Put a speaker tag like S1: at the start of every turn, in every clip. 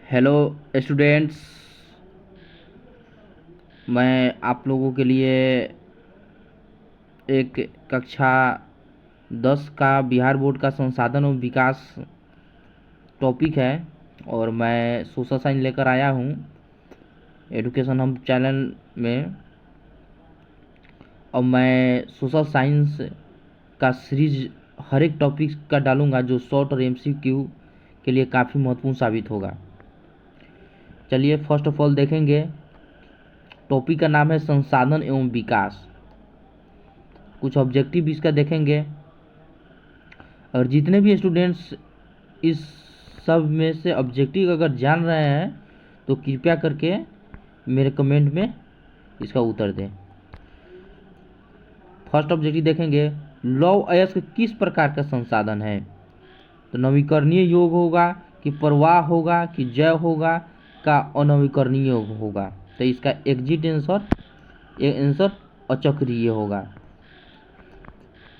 S1: Hello students, मैं आप लोगों के लिए एक कक्षा 10 का बिहार बोर्ड का संसाधन और विकास टॉपिक है और मैं सोशल साइंस लेकर आया हूँ एडुकेशन हम चैनल में। और मैं सोशल साइंस का सीरीज हर एक टॉपिक का डालूँगा जो शॉर्ट और एमसीक्यू के लिए काफ़ी महत्वपूर्ण साबित होगा। चलिए फर्स्ट ऑफ ऑल देखेंगे। टॉपिक का नाम है संसाधन एवं विकास। कुछ ऑब्जेक्टिव इसका देखेंगे और जितने भी स्टूडेंट्स इस सब में से ऑब्जेक्टिव अगर जान रहे हैं तो कृपया करके मेरे कमेंट में इसका उत्तर दें। फर्स्ट ऑब्जेक्टिव देखेंगे, लौह अयस्क किस प्रकार का संसाधन है? तो नवीकरणीय योग होगा कि प्रवाह होगा कि जैव होगा का अनवीकरणीय योग होगा। तो इसका एग्जिट आंसर अचक्रीय होगा,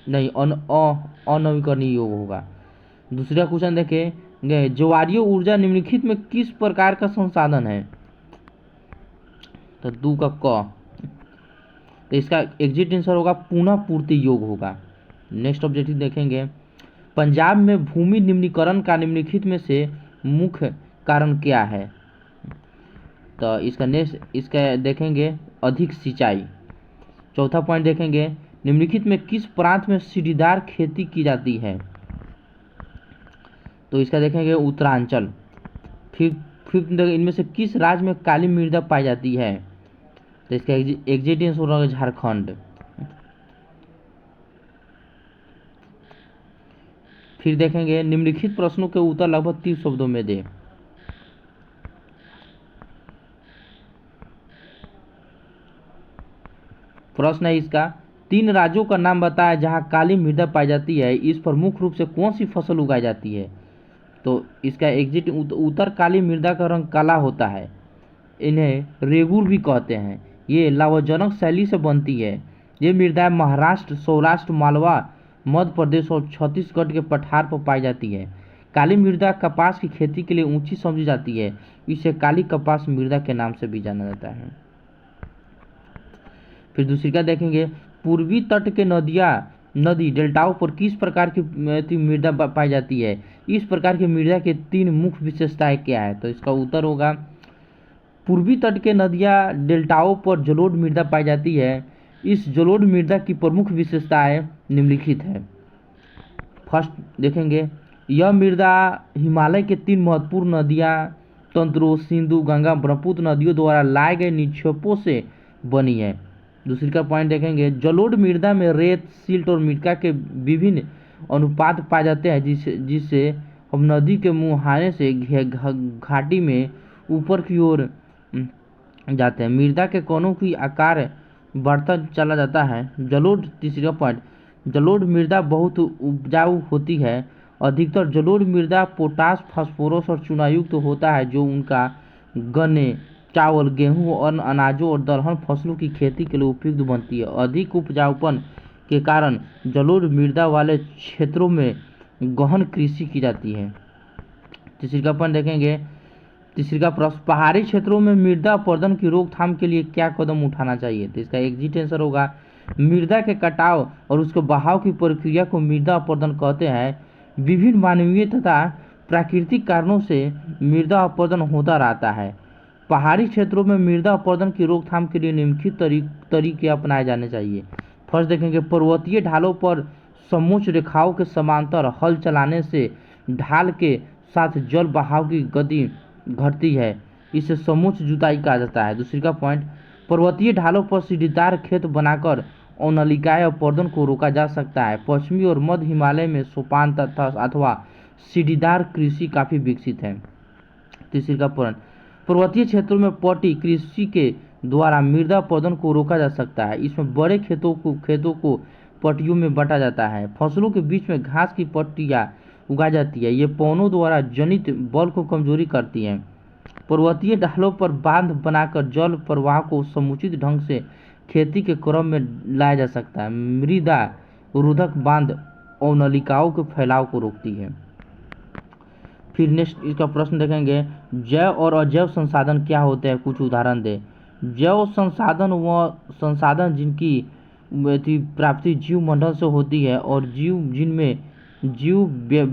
S1: नहीं अनवीकरणीय योग होगा। दूसरा क्वेश्चन देखेंगे, ज्वारीय ऊर्जा निम्नलिखित में किस प्रकार का संसाधन है? तो दू का क, तो इसका एग्जिट आंसर होगा पुनः पूर्ति योग होगा। नेक्स्ट ऑब्जेक्टिव देखेंगे, पंजाब में भूमि निम्नीकरण का निम्नलिखित में से मुख्य कारण क्या है? तो इसका देखेंगे अधिक सिंचाई। चौथा पॉइंट देखेंगे, निम्नलिखित में किस प्रांत में सीढ़ीदार खेती की जाती है? तो इसका देखेंगे उत्तरांचल। फिफ्थ इनमें से किस राज्य में काली मृदा पाई जाती है? तो इसका एग्जिट आंसर होगा झारखंड। फिर देखेंगे, निम्नलिखित प्रश्नों के उत्तर लगभग 30 शब्दों में दें। प्रश्न है इसका, 3 राज्यों का नाम बताया जहां काली मृदा पाई जाती है, इस पर मुख्य रूप से कौन सी फसल उगाई जाती है? तो इसका एग्जिट उत्तर काली मृदा का रंग काला होता है, इन्हें रेगुर भी कहते हैं। ये लाभजनक शैली से बनती है। ये मृदाएं महाराष्ट्र, सौराष्ट्र, मालवा, मध्य प्रदेश और छत्तीसगढ़ के पठार पर पाई जाती है। काली मृदा कपास की खेती के लिए ऊंची समझी जाती है, इसे काली कपास मृदा के नाम से भी जाना जाता है। फिर दूसरी का देखेंगे, पूर्वी तट के नदी डेल्टाओं पर किस प्रकार की मृदा पाई जाती है? इस प्रकार की मृदा के 3 मुख्य विशेषताएं क्या है? तो इसका उत्तर होगा, पूर्वी तट के नदियां डेल्टाओं पर जलोढ़ मृदा पाई जाती है। इस जलोढ़ मृदा की प्रमुख विशेषताएं निम्नलिखित है। फर्स्ट देखेंगे, यह मृदा हिमालय के 3 महत्वपूर्ण नदियां तंत्रों सिंधु, गंगा, ब्रह्मपुत्र नदियों द्वारा लाए गए निक्षेपों से बनी है। दूसरी का पॉइंट देखेंगे, जलोढ़ मृदा में रेत, सिल्ट और मिट्टी के विभिन्न अनुपात पाए जाते हैं, जिससे हम नदी के मुहाने से घाटी में ऊपर की ओर जाते हैं। मृदा के कोनों की आकार बढ़ता चला जाता है। जलोढ़, तीसरा पॉइंट, जलोढ़ मृदा बहुत उपजाऊ होती है। अधिकतर जलोढ़ मृदा पोटास, फास्फोरस और चूनायुक्त होता है, जो उनका गन्ने, चावल, गेहूं और अनाजों और दलहन फसलों की खेती के लिए उपयुक्त बनती है। अधिक उपजाऊपन के कारण जलोढ़ मृदा वाले क्षेत्रों में गहन कृषि की जाती है। तीसरी का पॉइंट देखेंगे, तीसरी का प्रश्न, पहाड़ी क्षेत्रों में मृदा अपरदन की रोकथाम के लिए क्या कदम उठाना चाहिए? तो इसका एग्जिट आंसर होगा, मृदा के कटाव और उसके बहाव की प्रक्रिया को मृदा अपरदन कहते हैं। विभिन्न मानवीय तथा प्राकृतिक कारणों से मृदा अपरदन होता रहता है। पहाड़ी क्षेत्रों में मृदा अपरदन की रोकथाम के लिए निम्नलिखित तरीके अपनाए जाने चाहिए। फर्स्ट देखेंगे, पर्वतीय ढालों पर समोच्च रेखाओं के समांतर हल चलाने से ढाल के साथ जल बहाव की गति घटती है, इसे समोच्च जुताई कहा जाता है। दूसरी का पॉइंट, पर्वतीय ढालों पर सीढ़ीदार खेत बनाकर अवनलिकाएं अपरदन को रोका जा सकता है। पश्चिमी और मध्य हिमालय में सोपान तथा अथवा सीढ़ीदार कृषि काफी विकसित है। तीसरी का पॉइंट, पर्वतीय क्षेत्रों में पट्टी कृषि के द्वारा मृदा अपरदन को रोका जा सकता है। इसमें बड़े खेतों को पट्टियों में बांटा जाता है। फसलों के बीच में घास की पट्टियां उगाई जाती है। ये पौनों द्वारा जनित बल को कमजोरी करती हैं। पर्वतीय ढालों पर बांध बनाकर जल प्रवाह को समुचित ढंग से खेती के क्रम में लाया जा सकता है। मृदा रोधक बांध अवनलिकाओं के फैलाव को रोकती है। फिर नेक्स्ट इसका प्रश्न देखेंगे, जैव और अजैव संसाधन क्या होते हैं, कुछ उदाहरण दे। जैव संसाधन वह संसाधन जिनकी प्राप्ति जीव मंडल से होती है और जिनमें जीव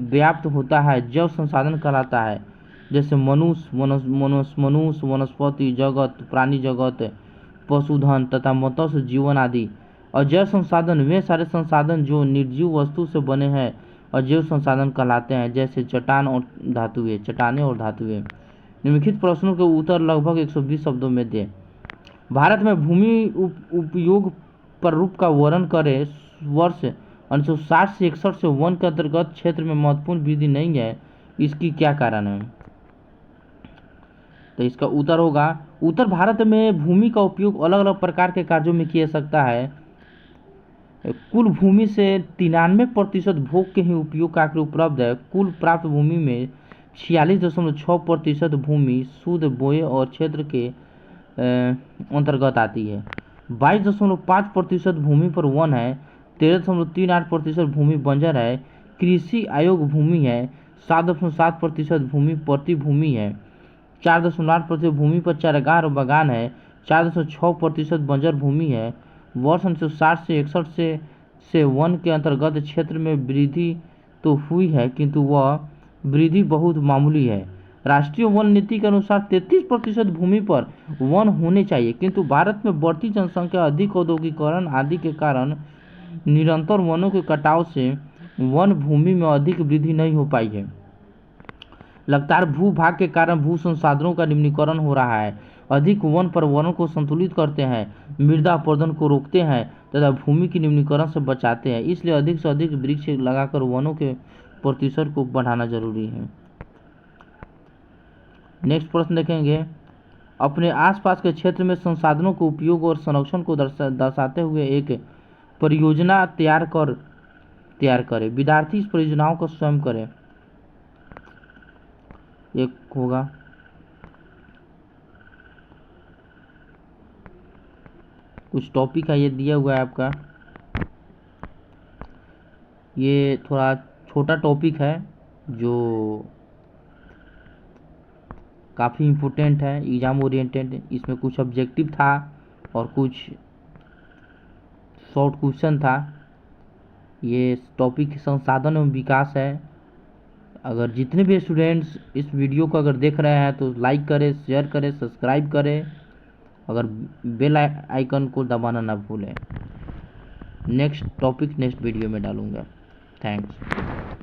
S1: व्याप्त होता है जैव संसाधन कहलाता है। जैसे मनुष्य, वनस्पति जगत, प्राणी जगत, पशुधन तथा मत्स्य जीवन आदि। अजैव संसाधन वे सारे संसाधन जो निर्जीव वस्तु से बने हैं अजैव संसाधन कहलाते हैं, जैसे चट्टानें और धातुएं। निम्नलिखित प्रश्नों के उत्तर लगभग 120 शब्दों में दें। भारत में भूमि उपयोग प्रारूप का वर्णन करें। वर्ष 1960 से 61 से वन के अंतर्गत क्षेत्र में महत्वपूर्ण वृद्धि नहीं है, इसकी क्या कारण है? तो इसका उत्तर होगा, उत्तर भारत में भूमि का उपयोग अलग अलग प्रकार के कार्यों में किया जा सकता है। कुल भूमि से 93% भोग के ही उपयोग का आंकड़ा उपलब्ध है। कुल प्राप्त भूमि में 46.6% भूमि शुद्ध बोए और क्षेत्र के अंतर्गत आती है। 22.5% भूमि पर वन है। 13.38% भूमि बंजर है। कृषि आयोग भूमि है। 7.7% भूमि प्रतिभूमि है। 4.8% भूमि पर चारागाह और बागान है। 4.6% बंजर भूमि है। वर्ष 1960 से 61 से वन के अंतर्गत क्षेत्र में वृद्धि तो हुई है, किंतु वह वृद्धि बहुत मामूली है। राष्ट्रीय वन नीति के अनुसार 33% भूमि पर वन होने चाहिए, किंतु भारत में बढ़ती जनसंख्या, अधिक औद्योगिकरण आदि के कारण निरंतर वनों के कटाव से वन भूमि में अधिक वृद्धि नहीं हो पाई है। लगातार भूभाग के कारण भू संसाधनों का निम्नीकरण हो रहा है। अधिक वन पर्यावरण को संतुलित करते हैं, मृदा अपरदन को रोकते हैं तथा भूमि की निम्नीकरण से बचाते हैं। इसलिए अधिक से अधिक वृक्ष लगाकर वनों के प्रतिशत को बढ़ाना जरूरी है। नेक्स्ट प्रश्न देखेंगे, अपने आसपास के क्षेत्र में संसाधनों के उपयोग और संरक्षण को दर्शाते हुए एक परियोजना तैयार करें। विद्यार्थी इस परियोजनाओं को स्वयं करें। एक होगा, कुछ टॉपिक है ये दिया हुआ है आपका। ये थोड़ा छोटा टॉपिक है जो काफ़ी इम्पोर्टेंट है, एग्ज़ाम ओरिएंटेड। इसमें कुछ ऑब्जेक्टिव था और कुछ शॉर्ट क्वेश्चन था। ये टॉपिक संसाधन एवं विकास है। अगर जितने भी स्टूडेंट्स इस वीडियो को अगर देख रहे हैं तो लाइक करें, शेयर करें, सब्सक्राइब करें, अगर बेल आइकन को दबाना ना भूलें। नेक्स्ट टॉपिक नेक्स्ट वीडियो में डालूंगा। थैंक्स।